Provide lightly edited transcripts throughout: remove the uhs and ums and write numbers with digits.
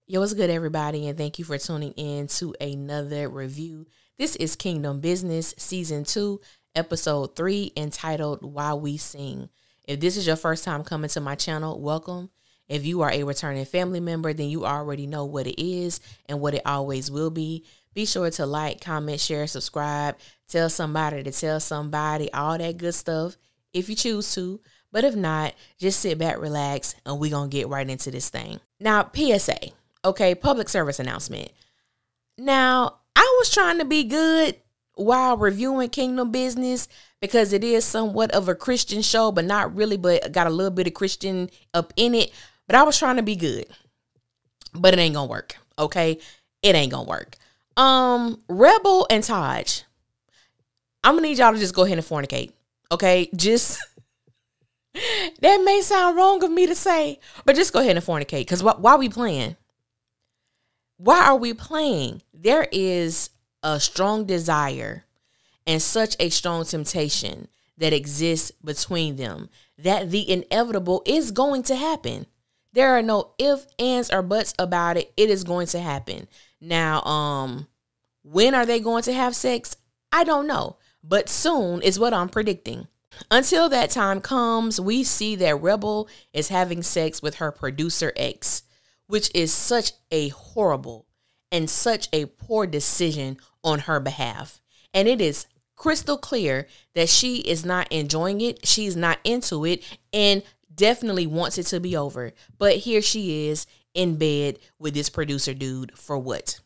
Yo, what's good, everybody, and thank you for tuning in to another review. This is Kingdom Business Season 2, Episode 3, entitled Why We Sing. If this is your first time coming to my channel, welcome. If you are a returning family member, then you already know what it is and what it always will be. Be sure to like, comment, share, subscribe, tell somebody to tell somebody, all that good stuff if you choose to. But if not, just sit back, relax, and we're going to get right into this thing. Now, PSA. Okay, public service announcement. Now, I was trying to be good while reviewing Kingdom Business because it is somewhat of a Christian show, but not really, but got a little bit of Christian up in it. But I was trying to be good, but it ain't gonna work. Okay, it ain't gonna work. Rebel and Taj, I'm gonna need y'all to just go ahead and fornicate. Okay, just that may sound wrong of me to say, but just go ahead and fornicate. Because why we playing? Why are we playing? There is a strong desire and such a strong temptation that exists between them that the inevitable is going to happen. There are no ifs, ands, or buts about it. It is going to happen. Now, when are they going to have sex? I don't know, but soon is what I'm predicting. Until that time comes, we see that Rebel is having sex with her producer ex, which is such a horrible and such a poor decision on her behalf. And it is crystal clear that she is not enjoying it. She's not into it and definitely wants it to be over. But here she is in bed with this producer dude for what?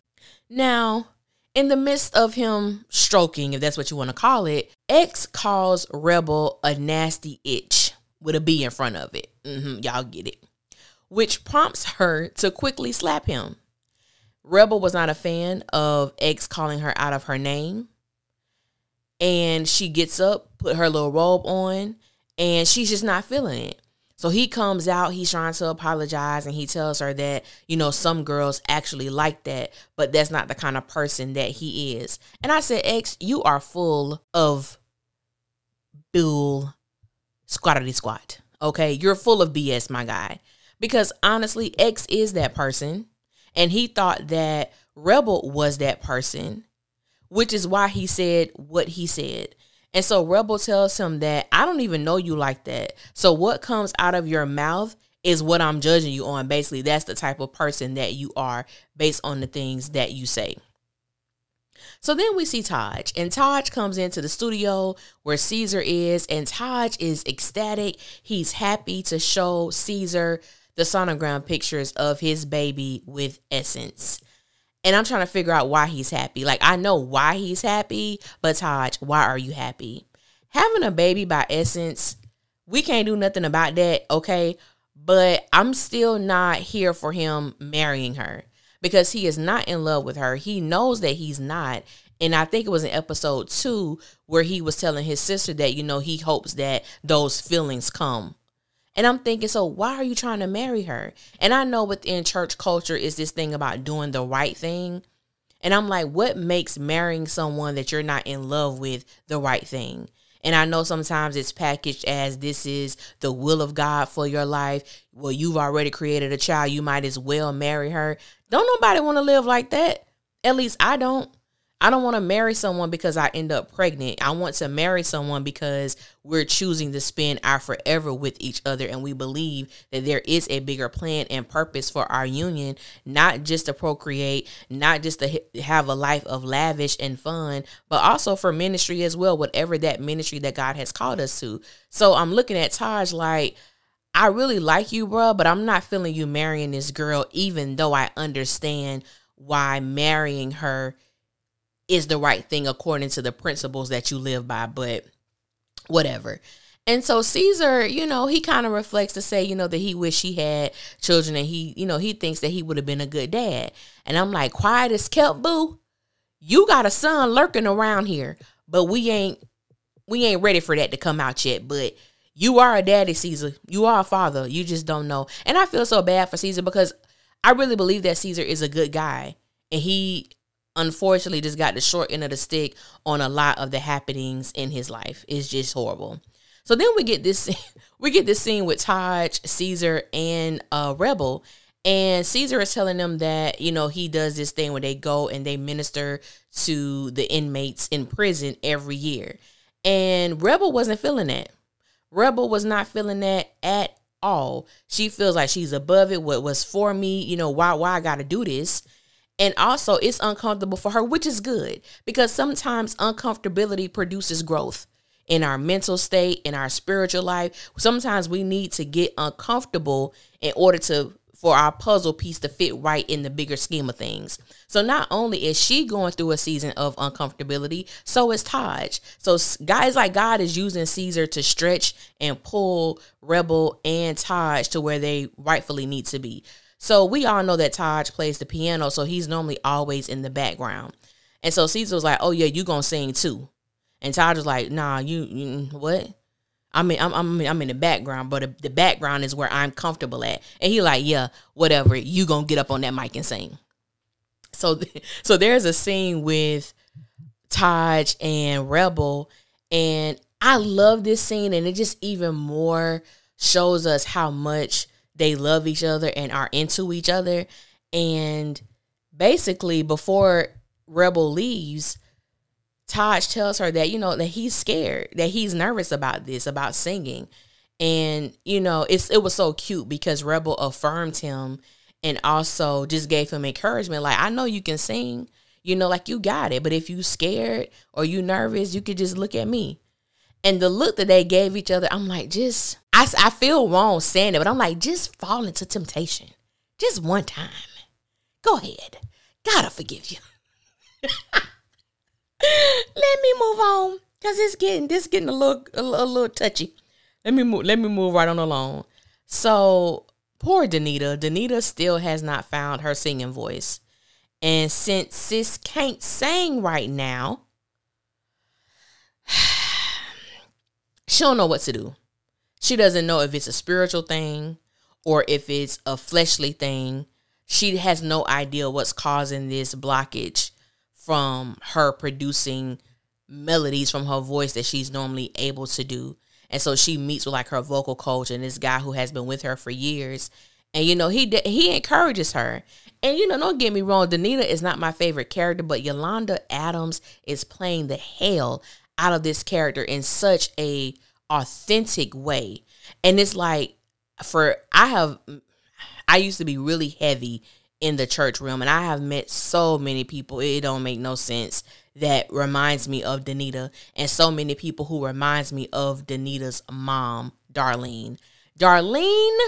Now, in the midst of him stroking, if that's what you want to call it, X calls Rebel a nasty itch with a B in front of it. Y'all get it. Which prompts her to quickly slap him. Rebel was not a fan of X calling her out of her name. And she gets up, put her little robe on, and she's just not feeling it. So he comes out, he's trying to apologize, and he tells her that, you know, some girls actually like that, but that's not the kind of person that he is. And I said, X, you are full of bull squattity squat. Okay, you're full of BS, my guy. Because honestly, X is that person, and he thought that Rebel was that person, which is why he said what he said. And so Rebel tells him that I don't even know you like that. So what comes out of your mouth is what I'm judging you on. Basically, that's the type of person that you are based on the things that you say. So then we see Taj, and Taj comes into the studio where Caesar is, and Taj is ecstatic. He's happy to show Caesar the sonogram pictures of his baby with Essence. And I'm trying to figure out why he's happy. Like, I know why he's happy, but Taj, why are you happy? Having a baby by Essence, we can't do nothing about that, okay? But I'm still not here for him marrying her because he is not in love with her. He knows that he's not. And I think it was in episode 2 where he was telling his sister that, you know, he hopes that those feelings come. And I'm thinking, so why are you trying to marry her? And I know within church culture is this thing about doing the right thing. And I'm like, what makes marrying someone that you're not in love with the right thing? And I know sometimes it's packaged as this is the will of God for your life. Well, you've already created a child. You might as well marry her. Don't nobody want to live like that. At least I don't. I don't want to marry someone because I end up pregnant. I want to marry someone because we're choosing to spend our forever with each other. And we believe that there is a bigger plan and purpose for our union, not just to procreate, not just to have a life of lavish and fun, but also for ministry as well, whatever that ministry that God has called us to. So I'm looking at Taj like, I really like you, bro, but I'm not feeling you marrying this girl, even though I understand why marrying her is the right thing according to the principles that you live by, but whatever. And so Caesar, you know, he kind of reflects to say, you know, that he wish he had children and he, you know, he thinks that he would have been a good dad. And I'm like, quiet as kept, boo. You got a son lurking around here, but we ain't ready for that to come out yet. But you are a daddy, Caesar. You are a father. You just don't know. And I feel so bad for Caesar because I really believe that Caesar is a good guy. And he unfortunately just got the short end of the stick on a lot of the happenings in his life. It's just horrible. So then we get this scene with Taj, Caesar, and Rebel, And Caesar is telling them that, he does this thing where they go and they minister to the inmates in prison every year. And Rebel wasn't feeling that. Rebel was not feeling that at all. She feels like she's above it. What was for me, why I got to do this. And also it's uncomfortable for her, which is good, because sometimes uncomfortability produces growth in our mental state, in our spiritual life. Sometimes we need to get uncomfortable in order for our puzzle piece to fit right in the bigger scheme of things. So not only is she going through a season of uncomfortability, so is Taj. So guys, like, God is using Caesar to stretch and pull Rebel and Taj to where they rightfully need to be. So we all know that Taj plays the piano, so he's normally always in the background. And so Caesar was like, oh yeah, you gonna sing too. And Taj was like, nah, you what? I'm in the background, but the background is where I'm comfortable at. And he like, yeah, whatever. You gonna get up on that mic and sing. So there's a scene with Taj and Rebel, and I love this scene, and it just even more shows us how much they love each other and are into each other. And basically, before Rebel leaves, Taj tells her that, that he's scared, that he's nervous about this, about singing. And, it was so cute because Rebel affirmed him and also just gave him encouragement. Like, I know you can sing, like, you got it. But if you scared or you nervous, you could just look at me. And the look that they gave each other, I'm like, I feel wrong saying it, but I'm like, just fall into temptation. Just one time. Go ahead. God will forgive you. Let me move on, because this getting a little touchy. Let me move right on along. So poor Danita still has not found her singing voice. And since sis can't sing right now, she don't know what to do. She doesn't know if it's a spiritual thing or if it's a fleshly thing. She has no idea what's causing this blockage from her producing melodies from her voice that she's normally able to do. And so she meets with like her vocal coach and this guy who has been with her for years. And, he encourages her. And, don't get me wrong, Danita is not my favorite character, but Yolanda Adams is playing the hell out of this character in such a authentic way. And it's like, I used to be really heavy in the church realm, and I have met so many people, it don't make no sense, that reminds me of Danita, and so many people who reminds me of Danita's mom, Darlene. Darlene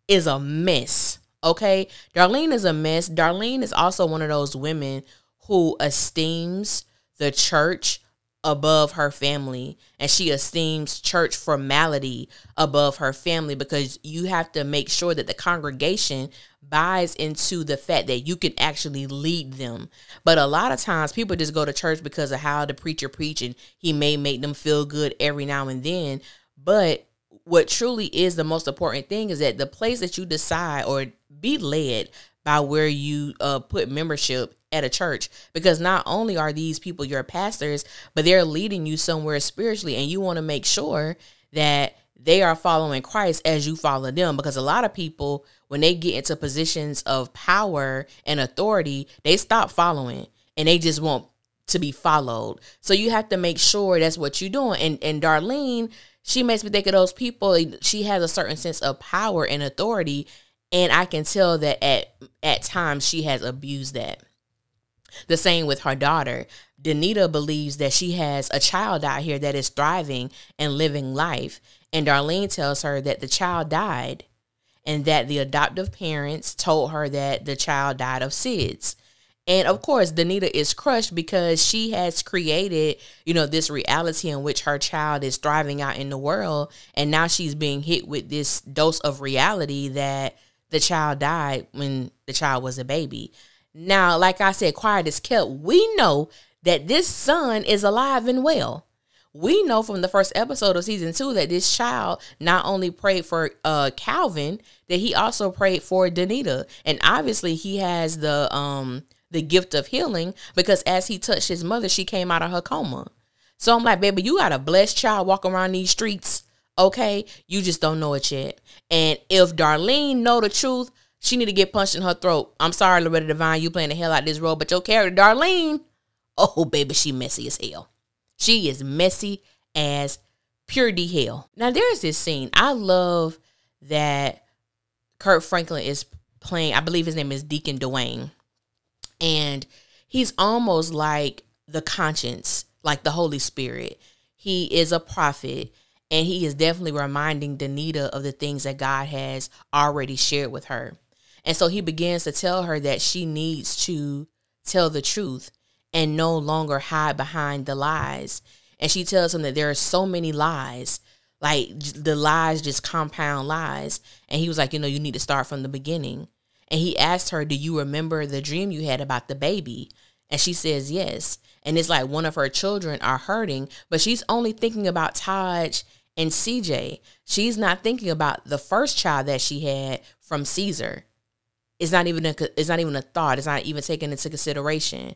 is a mess, okay? Darlene is a mess. Darlene is also one of those women who esteems the church above her family, and she esteems church formality above her family, because you have to make sure that the congregation buys into the fact that you can actually lead them. But a lot of times people just go to church because of how the preacher preach, and he may make them feel good every now and then. But what truly is the most important thing is that the place that you decide or be led by where you put membership at a church, because not only are these people your pastors, but they're leading you somewhere spiritually, and you want to make sure that they are following Christ as you follow them. Because a lot of people, when they get into positions of power and authority, they stop following and they just want to be followed. So you have to make sure that's what you're doing. And Darlene, she makes me think of those people. She has a certain sense of power and authority, and I can tell that at times she has abused that. The same with her daughter. Danita believes that she has a child out here that is thriving and living life. And Darlene tells her that the child died, and that the adoptive parents told her that the child died of SIDS. And of course, Danita is crushed because she has created, this reality in which her child is thriving out in the world. And now she's being hit with this dose of reality that the child died when the child was a baby. Now, like I said, quiet is kept. We know that this son is alive and well. We know from the first episode of season 2 that this child not only prayed for Calvin, that he also prayed for Danita. And obviously he has the gift of healing, because as he touched his mother, she came out of her coma. So I'm like, baby, you got a blessed child walking around these streets, okay? You just don't know it yet. And if Darlene know the truth, She need to get punched in her throat. I'm sorry, Loretta Devine, you playing the hell out this role, but your character, Darlene, oh, baby, she messy as hell. She is messy as pure D hell. Now, there's this scene. I love that Kurt Franklin is playing, I believe his name is Deacon Dwayne. And he's almost like the conscience, like the Holy Spirit. He is a prophet, and he is definitely reminding Danita of the things that God has already shared with her. And so he begins to tell her that she needs to tell the truth and no longer hide behind the lies. And she tells him that there are so many lies, like the lies just compound lies. And he was like, you need to start from the beginning. And he asked her, do you remember the dream you had about the baby? And she says yes. And it's like one of her children are hurting, but she's only thinking about Taj and CJ. She's not thinking about the first child that she had from Caesar. It's not even a thought. It's not even taken into consideration.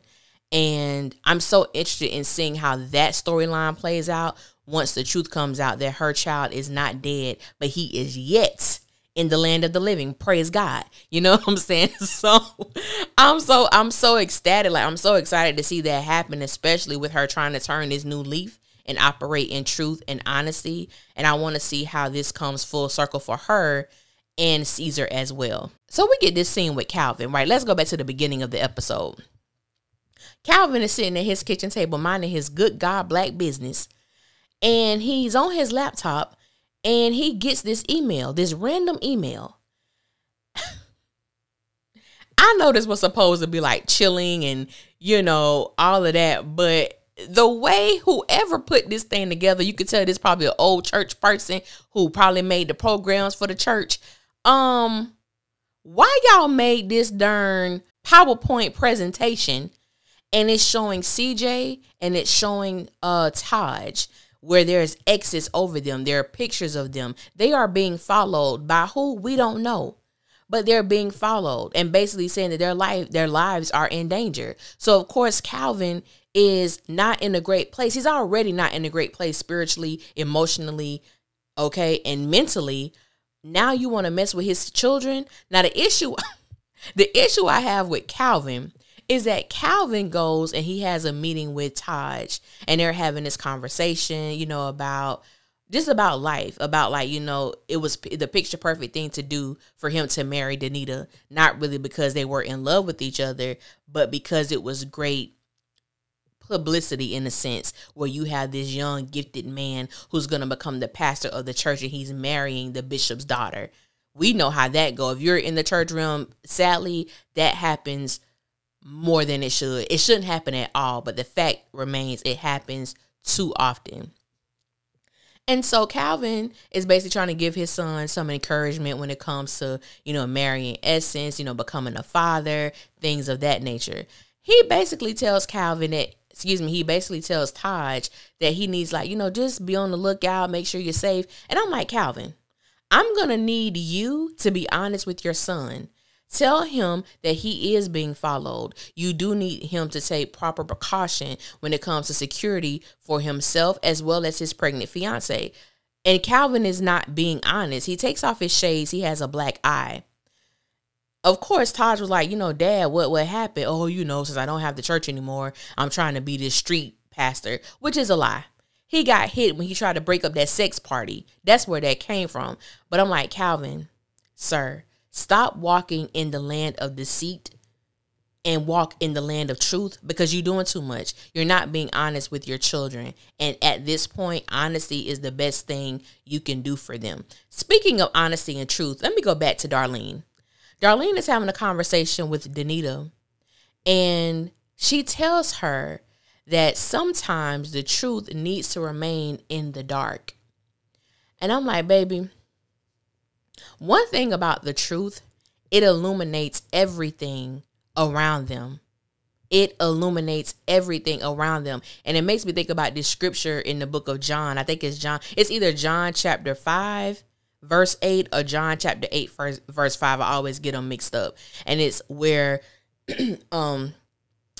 And I'm so interested in seeing how that storyline plays out once the truth comes out that her child is not dead, but he is yet in the land of the living. Praise God. You know what I'm saying? So I'm so ecstatic. Like, I'm so excited to see that happen, especially with her trying to turn this new leaf and operate in truth and honesty. And I want to see how this comes full circle for her and Caesar as well. So we get this scene with Calvin, right? Let's go back to the beginning of the episode. Calvin is sitting at his kitchen table minding his good God black business. And he's on his laptop and he gets this email, this random email. I know this was supposed to be like chilling and, all of that. But the way whoever put this thing together, you could tell this probably an old church person who probably made the programs for the church. Why y'all made this darn PowerPoint presentation and it's showing CJ and it's showing Taj, where there's X's over them. There are pictures of them. They are being followed by who? We don't know. But they're being followed and basically saying that their lives are in danger. So, of course, Calvin is not in a great place. He's already not in a great place spiritually, emotionally, okay, and mentally. Now you want to mess with his children? Now, the issue I have with Calvin is that Calvin goes and he has a meeting with Taj and they're having this conversation, about life, about it was the picture perfect thing to do for him to marry Danita, not really because they were in love with each other, but because it was great publicity in a sense where you have this young gifted man who's going to become the pastor of the church and he's marrying the bishop's daughter. We know how that goes. If you're in the church realm, sadly, that happens more than it should. It shouldn't happen at all, but the fact remains it happens too often. And so Calvin is basically trying to give his son some encouragement when it comes to, marrying Essence, becoming a father, things of that nature. He basically tells Taj that he needs just be on the lookout, make sure you're safe. And I'm like, Calvin, I'm going to need you to be honest with your son. Tell him that he is being followed. You do need him to take proper precaution when it comes to security for himself as well as his pregnant fiance. And Calvin is not being honest. He takes off his shades. He has a black eye. Of course, Taj was like, Dad, what happened? Oh, since I don't have the church anymore, I'm trying to be this street pastor, which is a lie. He got hit when he tried to break up that sex party. That's where that came from. But I'm like, Calvin, sir, stop walking in the land of deceit and walk in the land of truth because you're doing too much. You're not being honest with your children. And at this point, honesty is the best thing you can do for them. Speaking of honesty and truth, let me go back to Darlene. Darlene is having a conversation with Danita, and she tells her that sometimes the truth needs to remain in the dark. And I'm like, baby, one thing about the truth, it illuminates everything around them. It illuminates everything around them. And it makes me think about this scripture in the book of John. I think it's John. It's either John chapter 5, verse 8 or John chapter 8, verse 5. I always get them mixed up. And it's where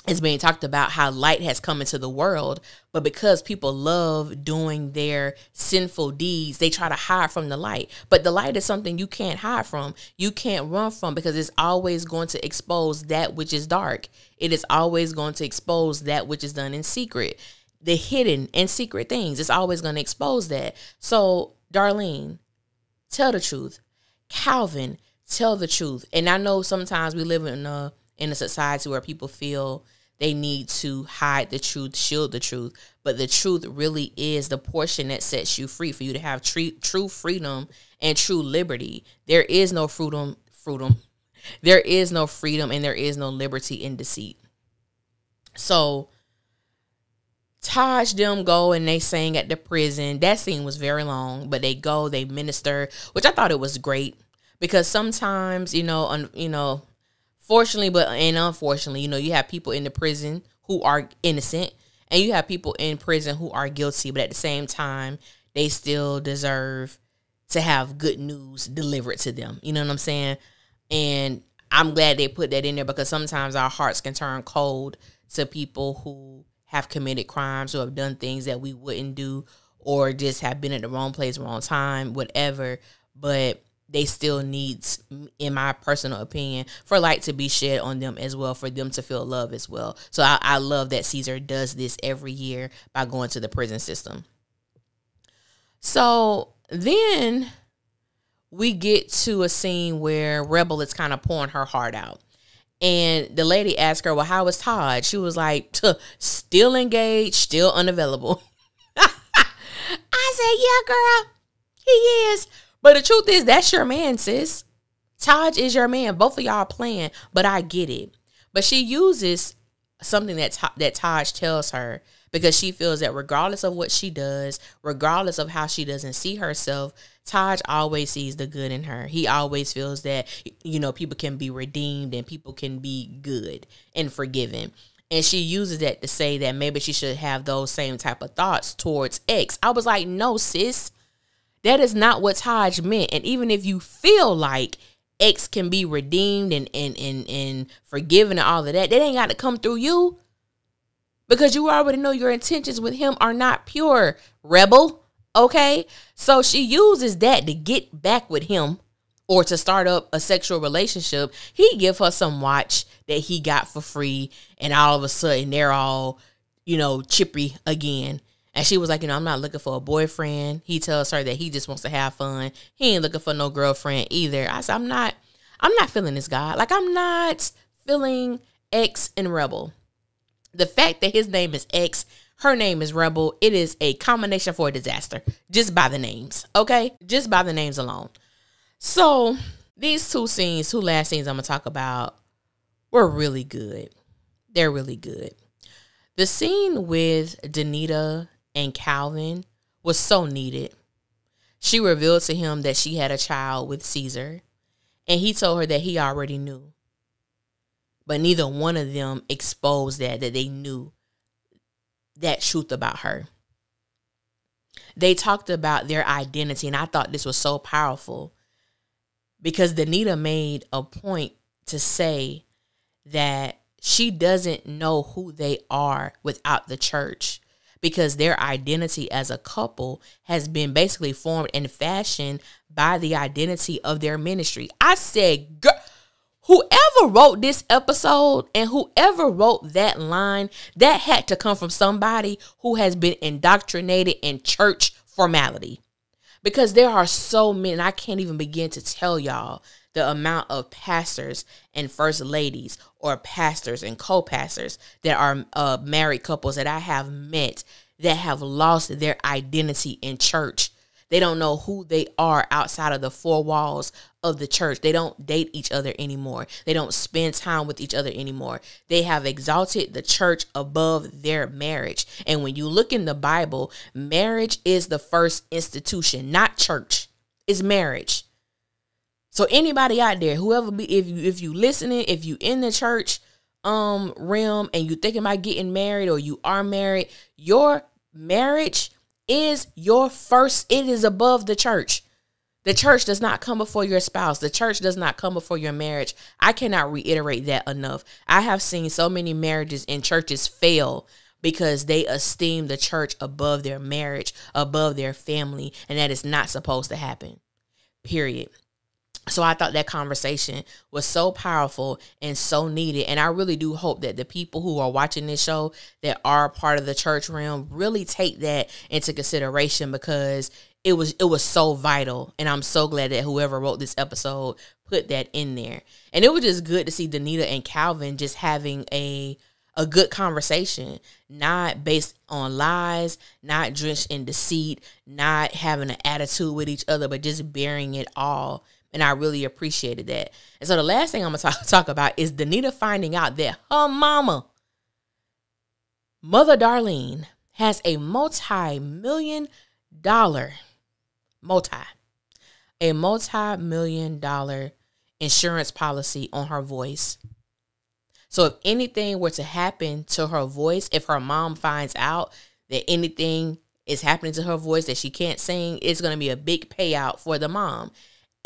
it's being talked about how light has come into the world, but because people love doing their sinful deeds, they try to hide from the light. But the light is something you can't hide from. You can't run from, because it's always going to expose that which is dark. It is always going to expose that which is done in secret. The hidden and secret things. It's always going to expose that. So, Darlene, tell the truth. Calvin, tell the truth. And I know sometimes we live in a society where people feel they need to hide the truth, shield the truth. But the truth really is the portion that sets you free, for you to have true freedom and true liberty. There is no freedom. There is no freedom, and there is no liberty in deceit. So Taj them go and they sang at the prison. That scene was very long, but they go, they minister, which I thought it was great, because sometimes, fortunately, and unfortunately, you have people in the prison who are innocent, and you have people in prison who are guilty, but at the same time, they still deserve to have good news delivered to them. You know what I'm saying? And I'm glad they put that in there, because sometimes our hearts can turn cold to people who have committed crimes, who have done things that we wouldn't do, or just have been at the wrong place, wrong time, whatever. But they still need, in my personal opinion, for light to be shed on them as well, for them to feel love as well. So I love that Caesar does this every year by going to the prison system. So then we get to a scene where Rebel is kind of pouring her heart out. And the lady asked her, well, how was Todd? She was like, still engaged, still unavailable. I said, yeah, girl, he is. But the truth is, that's your man, sis. Taj is your man. Both of y'all are playing, but I get it. But she uses something that Taj tells her, because she feels that regardless of what she does, regardless of how she doesn't see herself, Taj always sees the good in her. He always feels that, people can be redeemed and people can be good and forgiven. And she uses that to say that maybe she should have those same type of thoughts towards X. I was like, no, sis. That is not what Taj meant. And even if you feel like X can be redeemed and forgiven and all of that ain't got to come through you, because you already know your intentions with him are not pure, Rebel. Okay? So she uses that to get back with him, or to start up a sexual relationship. He give her some watch that he got for free, and all of a sudden they're all, chippy again. And she was like, I'm not looking for a boyfriend. He tells her that he just wants to have fun. He ain't looking for no girlfriend either. I said, I'm not feeling this guy. Like, I'm not feeling X and Rebel. The fact that his name is X, her name is Rebel, it is a combination for a disaster. Just by the names, okay? Just by the names alone. So these two last scenes I'm going to talk about were really good. They're really good. The scene with Danita and Calvin was so needed. She revealed to him that she had a child with Caesar, and he told her that he already knew. But neither one of them exposed that they knew that truth about her. They talked about their identity, and I thought this was so powerful, because Danita made a point to say that she doesn't know who they are without the church, because their identity as a couple has been basically formed and fashioned by the identity of their ministry. I said, girl, whoever wrote this episode and whoever wrote that line, that had to come from somebody who has been indoctrinated in church formality. Because there are so many, and I can't even begin to tell y'all the amount of pastors and first ladies, or pastors and co-pastors that are married couples that I have met that have lost their identity in church. They don't know who they are outside of the four walls of the church. They don't date each other anymore. They don't spend time with each other anymore. They have exalted the church above their marriage. And when you look in the Bible, marriage is the first institution, not church. It's marriage. So anybody out there, whoever be, if you listening, if you in the church realm and you thinking about getting married, or you are married, your marriage is your first. It is above the church. The church does not come before your spouse. The church does not come before your marriage. I cannot reiterate that enough. I have seen so many marriages and churches fail because they esteem the church above their marriage, above their family, and that is not supposed to happen. Period. So I thought that conversation was so powerful and so needed. And I really do hope that the people who are watching this show that are part of the church realm really take that into consideration, because it was so vital. And I'm so glad that whoever wrote this episode put that in there. And it was just good to see Danita and Calvin just having a good conversation, not based on lies, not drenched in deceit, not having an attitude with each other, but just bearing it all. And I really appreciated that. And so the last thing I'm going to talk about is Danita finding out that her mama, Mother Darlene, has a multi-million dollar insurance policy on her voice. So if anything were to happen to her voice, if her mom finds out that anything is happening to her voice, that she can't sing, it's going to be a big payout for the mom.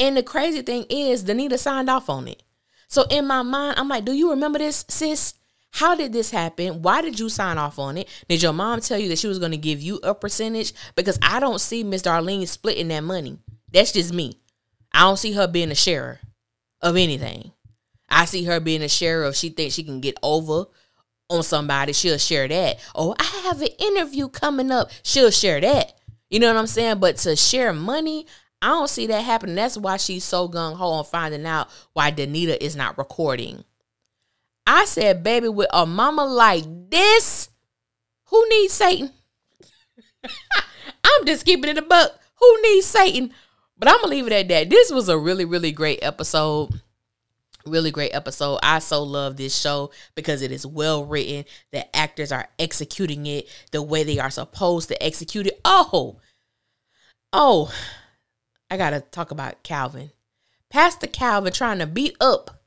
And the crazy thing is, Danita signed off on it. So in my mind, I'm like, do you remember this, sis? How did this happen? Why did you sign off on it? Did your mom tell you that she was going to give you a percentage? Because I don't see Miss Darlene splitting that money. That's just me. I don't see her being a sharer of anything. I see her being a sharer if she thinks she can get over on somebody. She'll share that. Oh, I have an interview coming up. She'll share that. You know what I'm saying? But to share money, I don't see that happening. That's why she's so gung-ho on finding out why Danita is not recording. I said, baby, with a mama like this, who needs Satan? I'm just keeping it a buck. Who needs Satan? But I'm going to leave it at that. This was a really, really great episode. Really great episode. I so love this show because it is well written. The actors are executing it the way they are supposed to execute it. Oh, I got to talk about Calvin. Pastor Calvin trying to beat up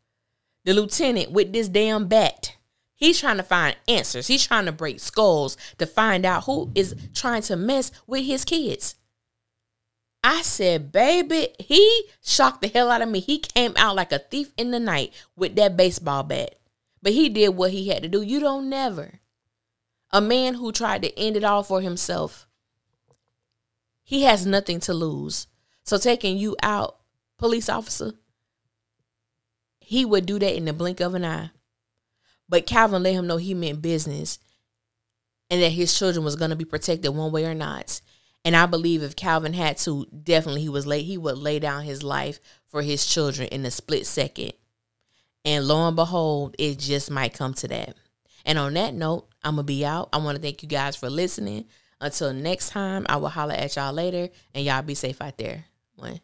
the lieutenant with this damn bat. He's trying to find answers. He's trying to break skulls to find out who is trying to mess with his kids. I said, baby, he shocked the hell out of me. He came out like a thief in the night with that baseball bat. But he did what he had to do. You don't never. A man who tried to end it all for himself, he has nothing to lose. So taking you out, police officer, he would do that in the blink of an eye. But Calvin let him know he meant business and that his children was going to be protected one way or not. And I believe if Calvin had to, definitely he would lay down his life for his children in a split second. And lo and behold, it just might come to that. And on that note, I'm going to be out. I want to thank you guys for listening. Until next time, I will holler at y'all later, and y'all be safe out there. One.